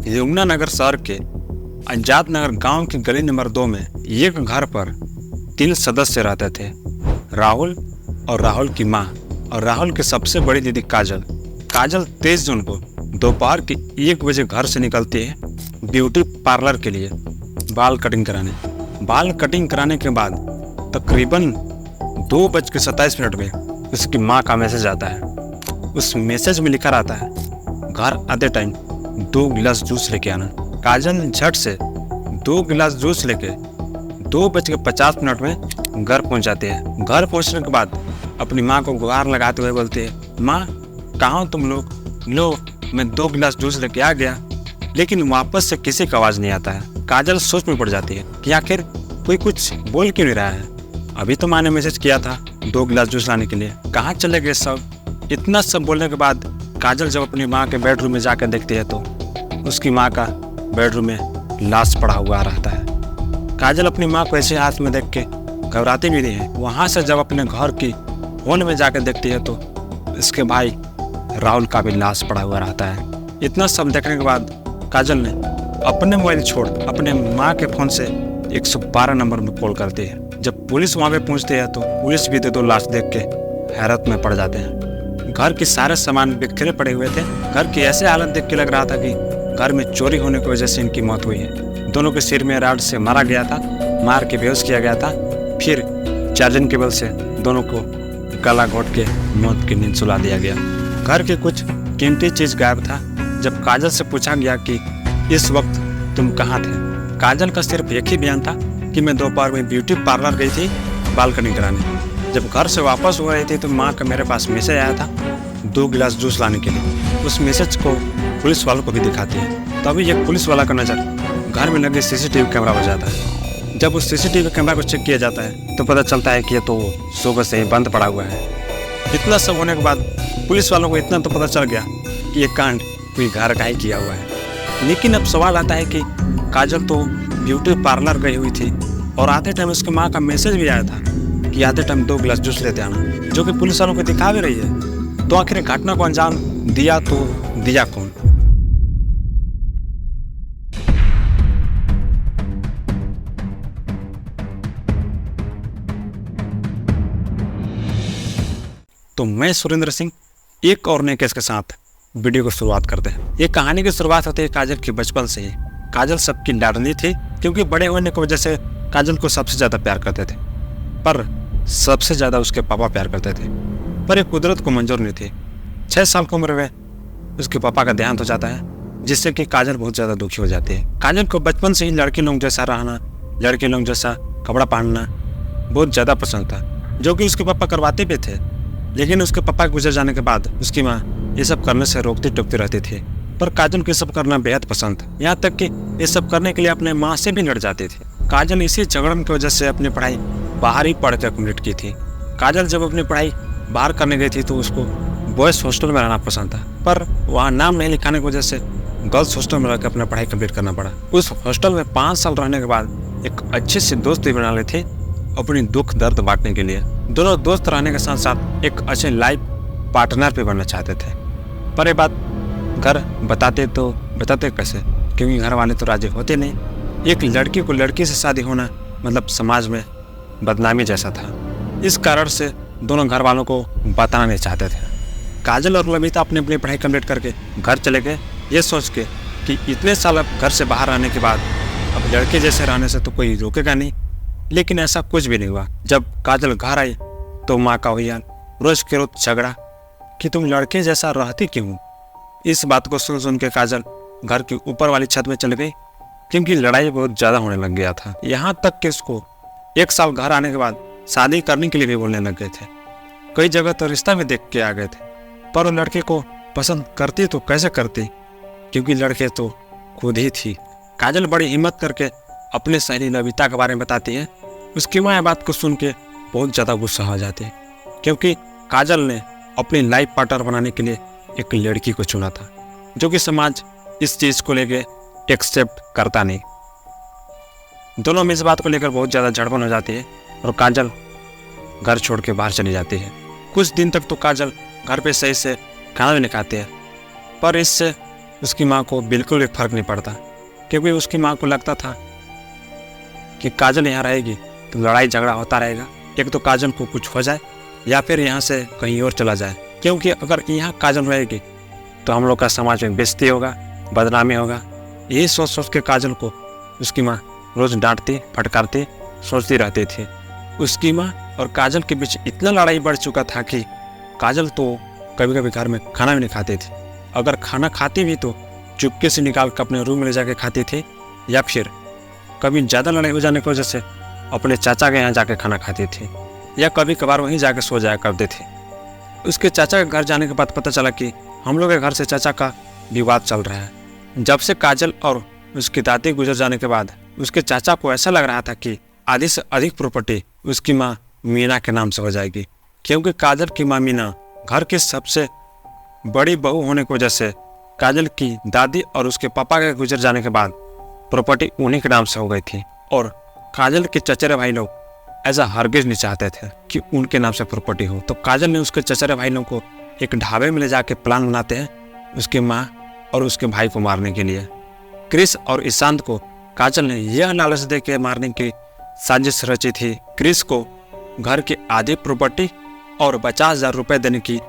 यमुनानगर शहर के आजाद नगर गांव की गली नंबर 2 में एक घर पर 3 सदस्य रहते थे। राहुल और राहुल की माँ और राहुल की सबसे बड़ी दीदी काजल। काजल 23 जून को दोपहर के 1 बजे घर से निकलती है ब्यूटी पार्लर के लिए बाल कटिंग कराने। बाल कटिंग कराने के बाद तकरीबन 2:27 में उसकी माँ का मैसेज आता है। उस मैसेज में लिखा रहता है, घर आते टाइम 2 गिलास जूस लेके आना। काजल झट से 2 गिलास जूस लेके 2:50 में घर पहुंच जाते हैं। घर पहुंचने के बाद अपनी माँ को गुहार लगाते हुए बोलते हैं, माँ कहाँ हो तुम लोग? लो मैं 2 गिलास जूस लेके आ गया। लेकिन वापस से किसी का आवाज़ नहीं आता है। काजल सोच में पड़ जाती है कि आखिर कोई कुछ बोल क्यों नहीं रहा है। अभी तो माँ ने मैसेज किया था 2 गिलास जूस लाने के लिए, कहाँ चले गए सब? इतना सब बोलने के बाद काजल जब अपनी माँ के बेडरूम में जाकर देखती है तो उसकी माँ का बेडरूम में लाश पड़ा हुआ रहता है। काजल अपनी माँ को ऐसे हाथ में देख के घबराती भी नहीं है। वहाँ से जब अपने घर की होल में जाकर देखती है तो इसके भाई राहुल का भी लाश पड़ा हुआ रहता है। इतना सब देखने के बाद काजल ने अपने मोबाइल छोड़ अपने माँ के फ़ोन से 112 नंबर में कॉल करती है। जब पुलिस वहाँ पे पहुँचती है तो पुलिस भी दो लाश देख के हैरत में पड़ जाते हैं। घर के सारे सामान बिखरे पड़े हुए थे। घर की ऐसे हालत देख के लग रहा था कि घर में चोरी होने की वजह से इनकी मौत हुई है। दोनों के सिर में रॉड से मारा गया था, मार के बेहोश किया गया था, फिर चार्जिंग केबल से दोनों को गला घोट के मौत की नींद सुला दिया गया। घर के कुछ कीमती चीज़ गायब था। जब काजल से पूछा गया कि इस वक्त तुम कहाँ थे, काजल का सिर्फ एक ही बयान था कि मैं दोपहर में ब्यूटी पार्लर गई थी बाल कटिंग कराने। जब घर से वापस हो रही थी तो माँ का मेरे पास मैसेज आया था 2 गिलास जूस लाने के लिए। उस मैसेज को पुलिस वालों को भी दिखाती है। तभी एक पुलिस वाला का नज़र घर में लगे सीसीटीवी कैमरा पर जाता है। जब उस सीसीटीवी कैमरा को चेक किया जाता है तो पता चलता है कि ये तो सुबह से ही बंद पड़ा हुआ है। इतना सब होने के बाद पुलिस वालों को इतना तो पता चल गया कि ये कांड कोई घर का ही किया हुआ है। लेकिन अब सवाल आता है कि काजल तो ब्यूटी पार्लर गई हुई थी और आते टाइम उसकी माँ का मैसेज भी आया था कि आते टाइम 2 गिलास जूस लेते आना, जो कि पुलिस वालों को दिखा भी रही है। तो आखिर घटना को अंजाम दिया तो दिया कौन? तो मैं सुरेंद्र सिंह एक और नए केस के साथ वीडियो को शुरुआत करते हैं। ये कहानी की शुरुआत होती है काजल की बचपन से ही। काजल सबकी लाडली थी क्योंकि बड़े होने की वजह से काजल को सबसे ज़्यादा प्यार करते थे, पर सबसे ज़्यादा उसके पापा प्यार करते थे। पर ये कुदरत को मंजूर नहीं थी। 6 साल की उम्र में उसके पापा का देहांत हो जाता है, जिससे कि काजल बहुत ज़्यादा दुखी हो जाती है। काजल को बचपन से ही लड़के लोग जैसा रहना, लड़के लोग जैसा कपड़ा पहनना बहुत ज़्यादा पसंद था, जो कि उसके पापा करवाते भी थे। लेकिन उसके पापा के गुजर जाने के बाद उसकी माँ ये सब करने से रोकती टोकती रहती थी। पर काजल को ये सब करना बेहद पसंद था, यहाँ तक कि ये सब करने के लिए अपने माँ से भी लड़ जाती थी। काजल इसी झगड़न की वजह से अपनी पढ़ाई बाहर ही पढ़ कर कंप्लीट की थी। काजल जब अपनी पढ़ाई बाहर करने गई थी तो उसको बॉयज़ हॉस्टल में रहना पसंद था, पर वहाँ नाम नहीं लिखाने की वजह से गर्ल्स हॉस्टल में रहकर अपना पढ़ाई कंप्लीट करना पड़ा। उस हॉस्टल में 5 साल रहने के बाद एक अच्छी सी दोस्ती बना ली थी अपनी दुख दर्द बांटने के लिए। दोनों दोस्त रहने के साथ साथ एक अच्छे लाइफ पार्टनर भी बनना चाहते थे। पर ये बात घर बताते कैसे, क्योंकि घर वाले तो राजी होते नहीं। एक लड़की को लड़की से शादी होना मतलब समाज में बदनामी जैसा था। इस कारण से दोनों घर वालों को बताना नहीं चाहते थे। काजल और लमिता अपनी अपनी पढ़ाई कंप्लीट करके घर चले गए, ये सोच के कि इतने साल अब घर से बाहर आने के बाद अब लड़के जैसे रहने से तो कोई रोकेगा नहीं। लेकिन ऐसा कुछ भी नहीं हुआ। जब काजल घर आई तो माँ का हुई रोज के रोज झगड़ा कि तुम लड़के जैसा रहती क्यों। इस बात को सुन के काजल घर की ऊपर वाली छत में चल गई, क्योंकि लड़ाई बहुत ज़्यादा होने लग गया था। यहाँ तक कि उसको 1 साल घर आने के बाद शादी करने के लिए भी बोलने लग गए थे। कई जगह तो रिश्ता भी देख के आ गए थे, पर वो लड़के को पसंद करती तो कैसे करती, क्योंकि लड़के तो खुद ही थी। काजल बड़ी हिम्मत करके अपने सहेली लविता के बारे में बताती है। उसकी माँ बात को सुन के बहुत ज़्यादा गुस्सा हो जाती है, क्योंकि काजल ने अपनी लाइफ पार्टनर बनाने के लिए एक लड़की को चुना था, जो कि समाज इस चीज़ को लेके एक्सेप्ट करता नहीं। दोनों में इस बात को लेकर बहुत ज़्यादा झड़पन हो जाती है और काजल घर छोड़ के बाहर चली जाती है। कुछ दिन तक तो काजल घर पे सही से खाना भी नहीं खाती है, पर इससे उसकी माँ को बिल्कुल भी फर्क नहीं पड़ता, क्योंकि उसकी माँ को लगता था कि काजल यहाँ रहेगी तो लड़ाई झगड़ा होता रहेगा, एक तो काजल को कुछ हो जाए या फिर यहाँ से कहीं और चला जाए, क्योंकि अगर यहाँ काजल रहेगी तो हम लोग का समाज में बेइज्जती होगा, बदनामी होगा। यही सोच सोच के काजल को उसकी माँ रोज़ डांटती फटकारती सोचती रहती थी। उसकी माँ और काजल के बीच इतना लड़ाई बढ़ चुका था कि काजल तो कभी कभी घर में खाना भी नहीं खाती थी। अगर खाना खाती भी तो चुपके से निकाल कर अपने रूम में ले जाके खाती थी, या फिर कभी ज़्यादा लड़ाई हो जाने की वजह से अपने चाचा के यहाँ जाके खाना खाती थी, या कभी कभार वहीं जाके सो जाया करती थी। उसके चाचा के घर जाने के बाद पता चला कि हम लोग के घर से चाचा का विवाद चल रहा है। जब से काजल और उसकी दादी गुजर जाने के बाद उसके चाचा को ऐसा लग रहा था कि आधी से अधिक प्रॉपर्टी उसकी माँ मीना के नाम से हो जाएगी, क्योंकि काजल की माँ मीना घर की सबसे बड़ी बहू होने की वजह से काजल की दादी और उसके पापा के गुजर जाने के बाद प्रॉपर्टी उन्हीं के नाम से हो गई थी। और काजल के चचेरे भाई लोग ऐसा हरगिज नहीं चाहते थे कि उनके नाम से प्रॉपर्टी हो। तो काजल ने उसके चचेरे भाई लोगों को एक ढाबे में ले जाके प्लान बनाते हैं उसके माँ और उसके भाई को मारने के लिए। क्रिस और ईशांत को काजल ने यह लालच दे के मारने की साजिश रची थी। क्रिस को घर की आधी प्रॉपर्टी और 50,000 रुपये देने की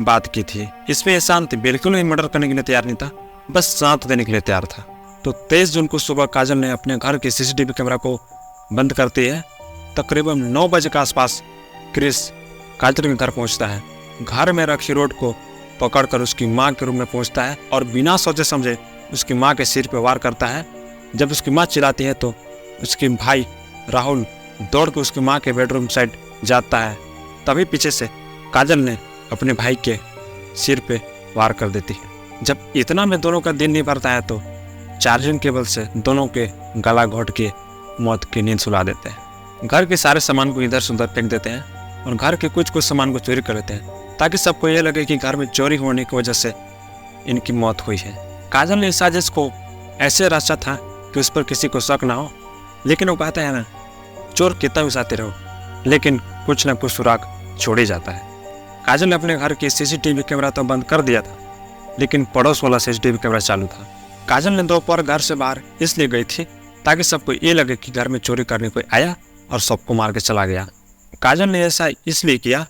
बात की थी। इसमें ईशांत बिल्कुल भी मर्डर करने के लिए तैयार नहीं था, बस साथ देने के लिए तैयार था। तो 23 जून को सुबह काजल ने अपने घर के CCTV कैमरा को बंद करती है। तकरीबन 9 बजे के आसपास क्रिस काजल के घर पहुंचता है। घर में रखी रोड को पकड़कर उसकी माँ के रूम में पहुंचता है और बिना सोचे समझे उसकी माँ के सिर पर वार करता है। जब उसकी माँ चिल्लाती है तो उसके भाई राहुल दौड़ के उसकी माँ के बेडरूम साइड जाता है। तभी पीछे से काजल ने अपने भाई के सिर पे वार कर देती है। जब इतना में दोनों का दिन नहीं भरता है तो चार्जिंग केबल से दोनों के गला घोट के मौत की नींद सुला देते हैं। घर के सारे सामान को इधर से उधर फेंक देते हैं और घर के कुछ सामान को चोरी कर लेते हैं, ताकि सबको ये लगे कि घर में चोरी होने की वजह से इनकी मौत हुई है। काजल ने इस साजिश को ऐसे रचा था कि उस पर किसी को शक ना हो, लेकिन वो कहता है ना, चोर कितना भी साथे रहो लेकिन कुछ ना कुछ सुराग छोड़ ही जाता है। काजल ने अपने घर की CCTV कैमरा तो बंद कर दिया था, लेकिन पड़ोस वाला CCTV कैमरा चालू था। काजल ने दोपहर घर से बाहर इसलिए गई थी ताकि सबको ये लगे कि घर में चोरी करने कोई आया और सबको मार के चला गया। काजल ने ऐसा इसलिए किया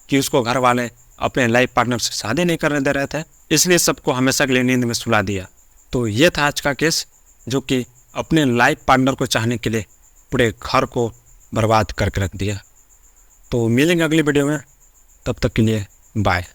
कि उसको घर वाले अपने लाइफ पार्टनर से शादी नहीं करने दे रहे थे, इसलिए सबको हमेशा के लिए नींद में सुला दिया। तो ये था आज का केस, जो कि अपने लाइफ पार्टनर को चाहने के लिए पूरे घर को बर्बाद करके रख दिया। तो मिलेंगे अगली वीडियो में, तब तक के लिए बाय।